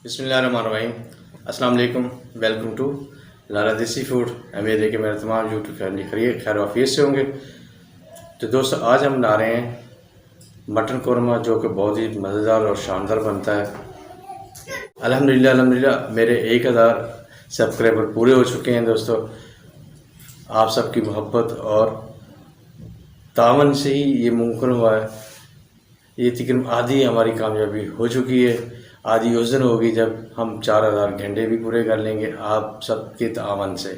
बिस्मिल्लाहिर्रहमानिर्रहीम। अस्सलाम वालेकुम। वेलकम टू लारा देसी फूड। उम्मीद है कि मेरे तमाम यूट्यूब फैमिली खैर वाफियत से होंगे। तो दोस्तों, आज हम बना रहे हैं मटन कौरमा, जो कि बहुत ही मज़ेदार और शानदार बनता है। अल्हम्दुलिल्लाह मेरे 1000 सब्सक्राइबर पूरे हो चुके हैं। दोस्तों, आप सबकी मोहब्बत और तावन से ही ये मुमकिन हुआ है। ये तकरीबन आधी हमारी कामयाबी हो चुकी है। आधी उस दिन होगी जब हम 4000 घंटे भी पूरे कर लेंगे आप सबके तावन से।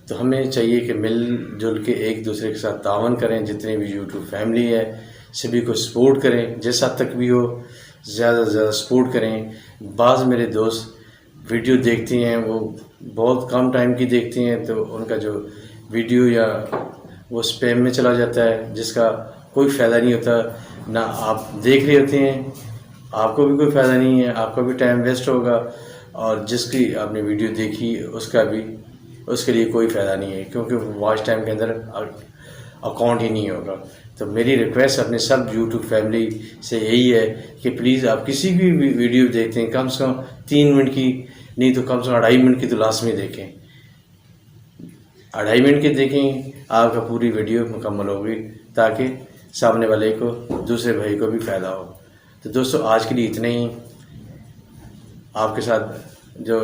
तो हमें चाहिए कि मिलजुल के एक दूसरे के साथ तावन करें। जितनी भी यूट्यूब फैमिली है सभी को सपोर्ट करें, जिस हद तक भी हो ज़्यादा से ज़्यादा सपोर्ट करें। बाज़ मेरे दोस्त वीडियो देखती हैं, वो बहुत कम टाइम की देखती हैं, तो उनका जो वीडियो या वो स्पैम में चला जाता है, जिसका कोई फ़ायदा नहीं होता। ना आप देख रहे होते हैं, आपको भी कोई फ़ायदा नहीं है, आपका भी टाइम वेस्ट होगा, और जिसकी आपने वीडियो देखी उसके लिए कोई फ़ायदा नहीं है, क्योंकि वॉच टाइम के अंदर अकाउंट ही नहीं होगा। तो मेरी रिक्वेस्ट अपने सब यूट्यूब फैमिली से यही है कि प्लीज़ आप किसी भी वीडियो देखते हैं, कम से कम 3 मिनट की, नहीं तो कम से कम 2.5 मिनट की तो लाजमी देखें। 2.5 मिनट की देखें, आपका पूरी वीडियो मुकम्मल होगी, ताकि सामने वाले को, दूसरे भाई को भी फ़ायदा हो। तो दोस्तों, आज के लिए इतना ही। आपके साथ जो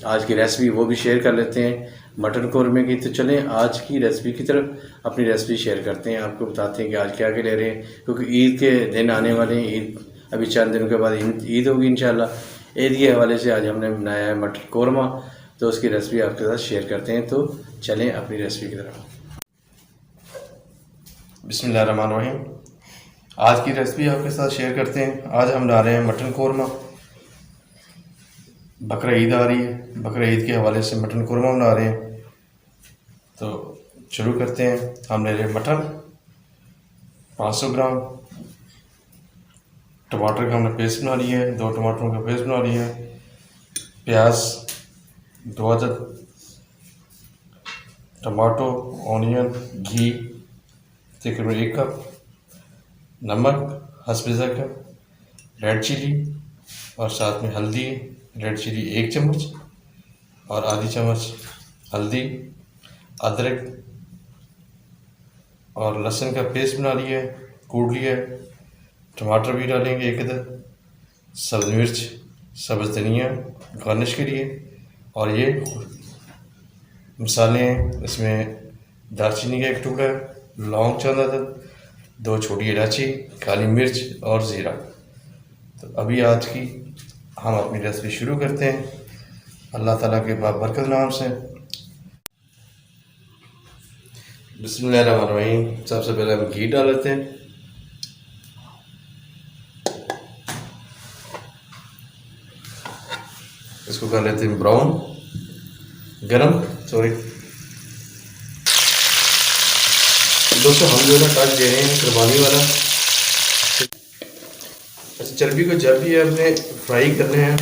आज की रेसिपी वो भी शेयर कर लेते हैं मटन कौरमे की। तो चलें आज की रेसिपी की तरफ अपनी रेसिपी शेयर करते हैं, आपको बताते हैं कि आज क्या क्या ले रहे हैं, क्योंकि ईद के दिन आने वाले हैं। ईद अभी चंद दिनों के बाद ईद होगी इंशाल्लाह। ईद के हवाले से आज हमने बनाया है मटन कौरमा, तो उसकी रेसिपी आपके साथ शेयर करते हैं। तो चलें अपनी रेसिपी की तरफ। बिस्मिल्लाहिर्रहमानिर्रहीम। आज की रेसिपी आपके साथ शेयर करते हैं। आज हम बना रहे हैं मटन कौरमा। बकरा ईद आ रही है, बकरा ईद के हवाले से मटन कौरमा बना रहे हैं। तो शुरू करते हैं। हम ले रहे हैं मटन 500 ग्राम। टमाटर का हमने पेस्ट बना लिया है, 2 टमाटरों का पेस्ट बना लिया है। प्याज 2 अदद, टमाटो, ऑनियन, घी तकरीबन 1 कप, नमक हस्ब ज़ायक़ा, रेड चिली और साथ में हल्दी। रेड चिली 1 चम्मच और आधी चम्मच हल्दी। अदरक और लहसुन का पेस्ट बना लिया है, कूट लिया है। टमाटर भी डालेंगे 1 अदद, सब्ज़ मिर्च, सब्ज़ धनिया गार्निश के लिए। और ये मसाले हैं, इसमें दालचीनी का 1 टुकड़ा, लौंग चंद अदद, 2 छोटी इलायची, काली मिर्च और ज़ीरा। तो अभी आज की हम अपनी रेसिपी शुरू करते हैं अल्लाह ताला के बाबरकत नाम से। बिस्मिल्लाहिर्रहमानिर्रहीम। सबसे पहले हम घी डाल लेते हैं। इसको कर लेते हैं ब्राउन, गरम, सॉरी दोस्तों, हम जो है ना काट दे रहे हैं कुर्बानी वाला। अच्छा, चर्बी को जब भी आपने फ्राई करने हैं,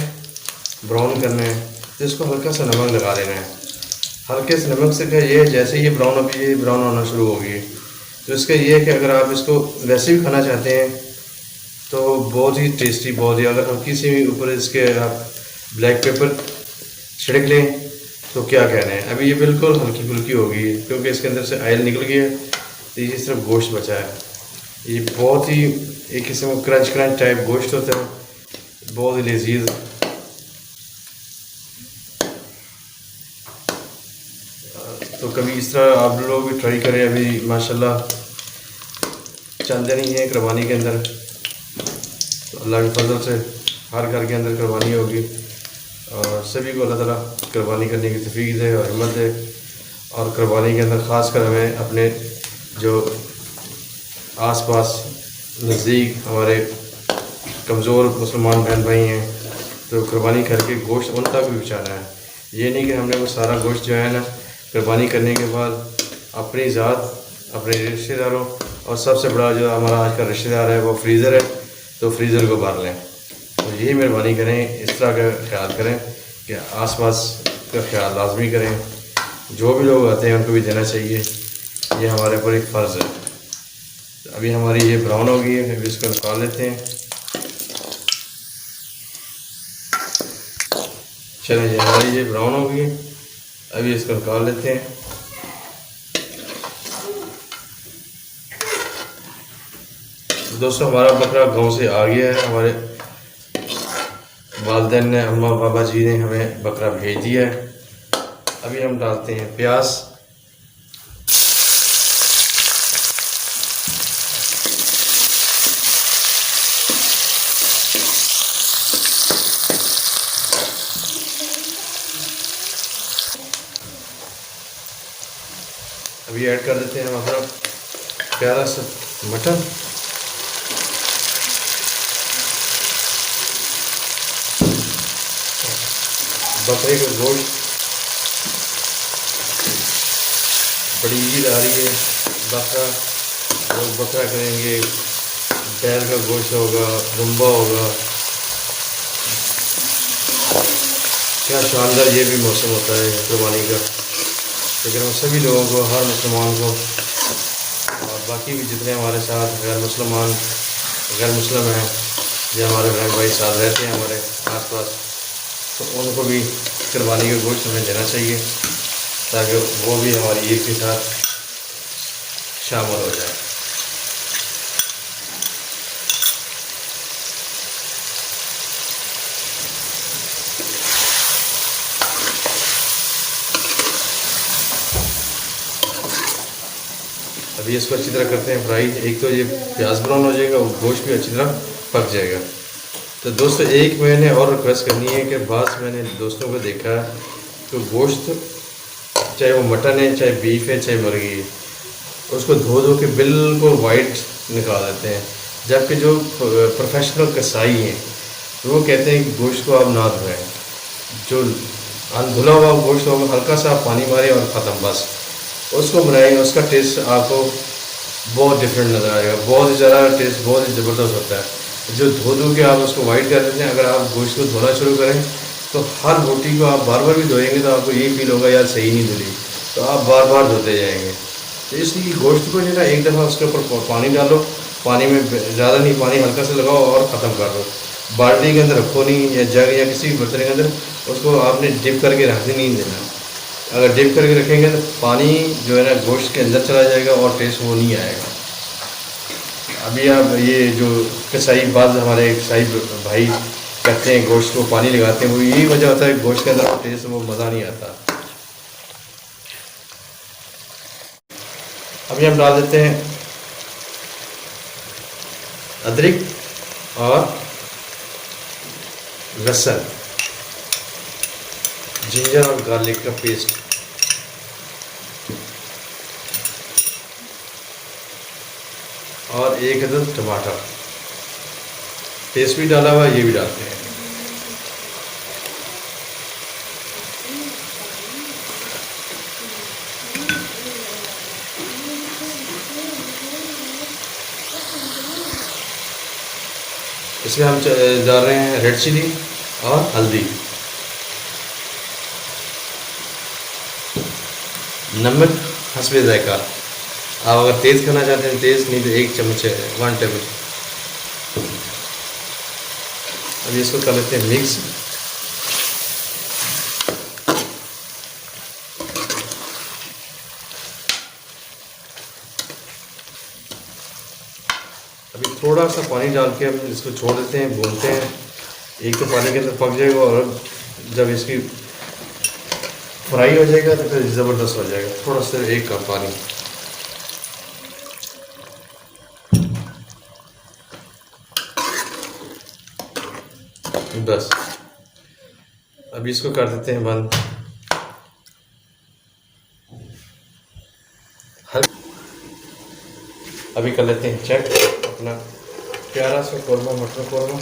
ब्राउन करने हैं, तो इसको हल्का सा नमक लगा देना है। हल्के से नमक से क्या ये जैसे ये ब्राउन अभी ये ब्राउन होना शुरू होगी, तो इसका ये है कि अगर आप इसको वैसे भी खाना चाहते हैं तो बहुत ही टेस्टी, बहुत ही, अगर हल्की सी ऊपर इसके आप ब्लैक पेपर छिड़क लें तो क्या कहना है। अभी ये बिल्कुल हल्की फुल्की होगी, क्योंकि इसके अंदर से ऑयल निकल गया है, तो ये सिर्फ गोश्त बचा है। ये बहुत ही एक किस्म का क्रंच टाइप गोश्त होता है, बहुत ही लजीज। तो कभी इस तरह आप लोग भी ट्राई करें। अभी माशाल्लाह चंद दिन ही है कुर्बानी के अंदर, तो अल्लाह के फजल से हर घर के अंदर कुर्बानी होगी, और सभी को अल्लाह ताला कुर्बानी करने की तौफीक दे और हिम्मत दे। और कुर्बानी के अंदर ख़ास कर हमें अपने जो आसपास नज़दीक हमारे कमज़ोर मुसलमान बहन भाई हैं, तो कुर्बानी करके गोश्त उन तक भी पहुँचाना है। ये नहीं कि हमने वो सारा गोश्त जो है ना कुर्बानी करने के बाद अपनी ज़ात, अपने रिश्तेदारों, और सबसे बड़ा जो हमारा आज का रिश्तेदार है वो फ्रीज़र है, तो फ्रीज़र को भर लें। तो यही मेहरबानी करें, इस तरह का ख्याल करें कि आसपास का ख्याल लाजमी करें। जो भी लोग आते हैं उनको भी देना चाहिए, ये हमारे ऊपर एक फ़र्ज़ है। तो अभी हमारी ये ब्राउन हो गई है, अभी इसको निकाल लेते हैं। चलें जी, हमारी ये ब्राउन हो गई है। अभी इसको निकाल लेते हैं। दोस्तों हमारा बकरा गांव से आ गया है। हमारे वालिदैन ने, अम्मा बाबा जी ने हमें बकरा भेज दिया है। अभी हम डालते हैं प्याज। अभी ऐड कर देते हैं हमारा प्यारा सा मटन। बकरे का गोश्त बड़ी ईद आ रही है। बकरा लोग बकरा करेंगे, बैल का गोश्त होगा, रुम्बा होगा। क्या शानदार ये भी मौसम होता है कुर्बानी का। लेकिन हम सभी लोगों को, हर मुसलमान को और बाकी भी जितने हमारे साथ गैर मुस्लिम हैं, जो हमारे बहन भाई साथ रहते हैं हमारे आसपास, तो उनको भी कुर्बानी का गोश्त हमें देना चाहिए ताकि वो भी हमारी ईद के साथ शामिल हो जाए। अभी इसको अच्छी तरह करते हैं फ्राई। एक तो ये प्याज ब्राउन हो जाएगा, गोश्त भी अच्छी तरह पक जाएगा। तो दोस्तों एक मैंने और रिक्वेस्ट करनी है कि बस मैंने दोस्तों को देखा तो गोश्त, चाहे वो मटन है, चाहे बीफ है, चाहे मुर्गी है, उसको धो के बिल्कुल वाइट निकाल देते हैं। जबकि जो प्रोफेशनल कसाई हैं वो कहते हैं कि गोश्त को आप ना धोएं। जो अनधुला हुआ गोश्त होगा, हल्का सा पानी मारें और ख़त्म, बस उसको बनाएंगे। उसका टेस्ट आपको बहुत डिफरेंट नज़र आएगा, बहुत ही ज़्यादा टेस्ट, बहुत ही ज़बरदस्त होता है। जो धो के आप उसको वाइट कर देते हैं, अगर आप गोश्त को धोना शुरू करें तो हर बोटी को आप बार बार भी धोएंगे तो आपको यही फील होगा यार सही नहीं धुली, तो आप बार बार धोते जाएंगे। तो इसलिए गोश्त को जो ना एक दफ़ा उसके ऊपर पानी डालो, पानी में ज़्यादा नहीं, पानी हल्का से लगाओ और ख़त्म कर दो। बाल्टी के अंदर रखो नहीं, या जग या किसी भी बर्तन के अंदर उसको आपने डिप करके रख नहीं देना। अगर डिप करके रखेंगे तो पानी जो है ना गोश्त के अंदर चला जाएगा और टेस्ट वो नहीं आएगा। अभी आप ये जो कसाई, बाज़ हमारे कसाई भाई करते हैं, गोश्त को पानी लगाते हैं, वो यही वजह होता है गोश्त के अंदर टेस्ट वो मज़ा नहीं आता। अभी हम डाल देते हैं अदरक और लहसुन, जिंजर और गार्लिक का पेस्ट, और एक अदद टमाटर। पेस्ट भी डाला हुआ, ये भी डालते हैं। इसमें हम डाल रहे हैं रेड चिली और हल्दी, नमक हस्बे जायका। आप अगर तेज़ खाना चाहते हैं तेज़, नहीं तो 1 चम्मच है, 1 टेबल। अभी इसको कर लेते हैं मिक्स। अभी थोड़ा सा पानी डाल के हम इसको छोड़ देते हैं, भूनते हैं। एक तो पानी के अंदर पक जाएगा और जब इसकी फ्राई हो जाएगा तो फिर ज़बरदस्त हो जाएगा। थोड़ा सा 1 कप पानी। बस अभी इसको कर देते हैं बंद। अभी कर लेते हैं चेक अपना प्यारा सा कौरमा, मटर कौरमा।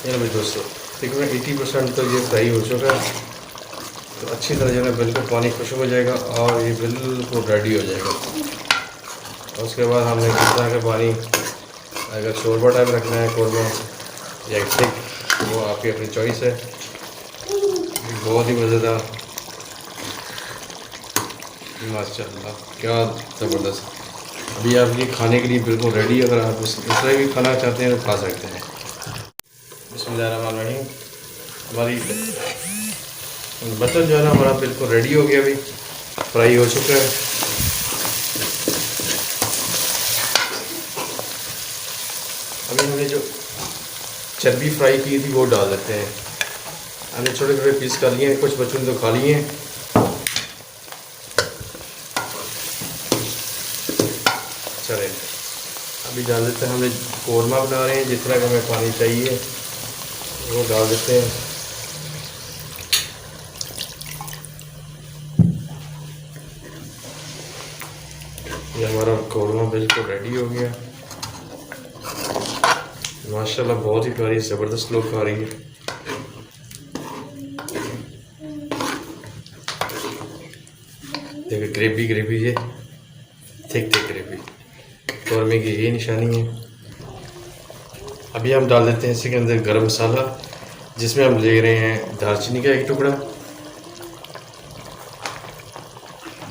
ये भाई दोस्तों तकरीबन 80% तो ये फ्राई हो चुका है। तो अच्छी तरह जो है बिल्कुल पानी खुश्क हो जाएगा और ये बिल्कुल रेडी हो जाएगा। और उसके बाद हमने कितना का पानी, अगर शोरबा टाइप रखना है कौरमा या थिक, वो आपकी अपनी चॉइस है। बहुत ही मज़ेदार, माशाल्लाह क्या ज़बरदस्त। अभी आप ये खाने के लिए बिल्कुल रेडी। अगर आप इस तरह भी खाना चाहते हैं तो खा सकते हैं। बिस्मिल्लाहिर्रहमानिर्रहीम। हमारी बटन जो है ना हमारा बिल्कुल रेडी हो गया, अभी फ्राई हो चुका है। अभी हमने जो चर्बी फ्राई की थी वो डाल देते हैं। हमने छोटे छोटे पीस कर लिए हैं, कुछ बच्चों ने तो खा लिए हैं। चले अभी डाल देते हैं, हमने कोरमा बना रहे हैं, जितना का हमें पानी चाहिए वो डाल देते हैं। ये हमारा कोरमा बिल्कुल रेडी हो गया। माशाल्लाह बहुत ही प्यारी ज़बरदस्त लुक आ रही है। देखिए ग्रेवी ग्रेवी, ये थिक थिक ग्रेवी कौरमे की ये निशानी है। अभी हम डाल देते हैं इसके अंदर गरम मसाला, जिसमें हम ले रहे हैं दालचीनी का 1 टुकड़ा,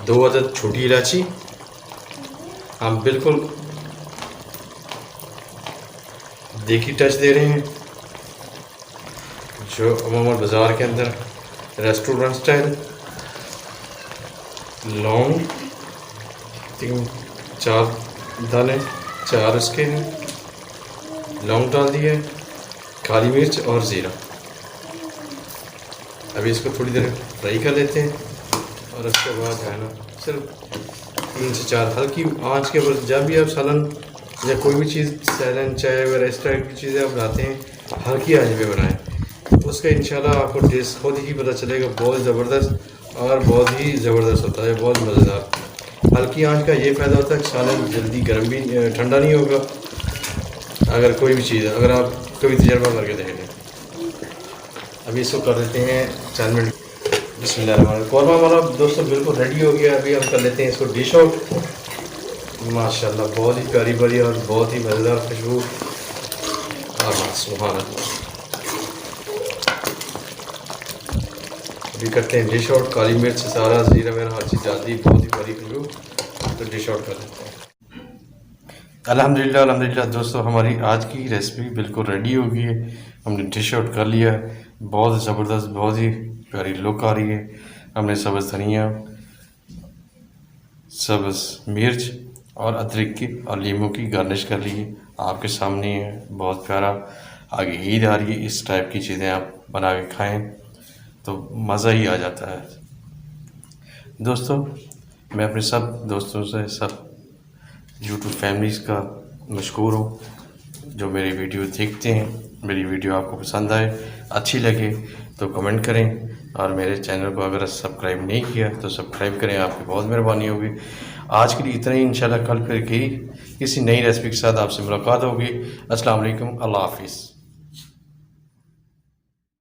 2 अदद छोटी इलायची। हम बिल्कुल देसी टच दे रहे हैं, जो अमूमन बाज़ार के अंदर रेस्टोरेंट स्टाइल। लौंग 3-4 दाने, 4 उसके हैं, लौंग डाल दिए, काली मिर्च और ज़ीरा। अभी इसको थोड़ी देर फ्राई कर लेते हैं और उसके बाद है ना सिर्फ 3 से 4 हल्की आंच के ऊपर, जब भी आप सालन या कोई भी चीज़ सैलन चाय वगैरह इस टाइप की चीज़ें आप बनाते हैं, हल्की आंच पे बनाएं। उसका इंशाल्लाह आपको टेस्ट खुद ही पता चलेगा, बहुत ज़बरदस्त और बहुत ही ज़बरदस्त होता है, बहुत मज़ेदार। हल्की आंच का ये फ़ायदा होता है कि सालन जल्दी गर्म भी ठंडा नहीं होगा। अगर कोई भी चीज़ अगर आप कभी तजर्बा करके देख लें। अभी इसको कर देते हैं 4 मिनट। बिस्मिल्लाह। कौरमा हमारा दोस्तों बिल्कुल रेडी हो गया। अभी हम कर लेते हैं इसको डिश आउट। माशाल्लाह बहुत ही प्यारी भरी और बहुत ही मज़ेदार खुशबू। सुभान अल्लाह। अभी करते हैं डिश आउट। काली मिर्च सारा ज़ीरा वगैरह हर चीज़ डाल दी, बहुत ही प्यारी खुशबू। तो डिश आउट कर देते हैं। अल्हम्दुलिल्लाह अल्हम्दुलिल्लाह दोस्तों, हमारी आज की रेसिपी बिल्कुल रेडी हो गई है। हमने डिश आउट कर लिया, बहुत ज़बरदस्त, बहुत ही प्यारी लुक आ रही है। हमने सब्ज़ धनिया, सब्ज़ मिर्च और अदरक की और लीमू की गार्निश कर ली है। आपके सामने है, बहुत प्यारा। आगे ईद आ रही है, इस टाइप की चीज़ें आप बना के खाएँ तो मज़ा ही आ जाता है। दोस्तों मैं अपने सब दोस्तों से, सब यूट्यूब फैमिलीज़ का मशकूर हूँ जो मेरी वीडियो देखते हैं। मेरी वीडियो आपको पसंद आए, अच्छी लगे तो कमेंट करें, और मेरे चैनल को अगर सब्सक्राइब नहीं किया तो सब्सक्राइब करें, आपकी बहुत मेहरबानी होगी। आज के लिए इतना ही। इंशाल्लाह कल फिर किसी नई रेसिपी के साथ आपसे मुलाकात होगी। अस्सलाम वालेकुम, अल्लाह हाफिज़।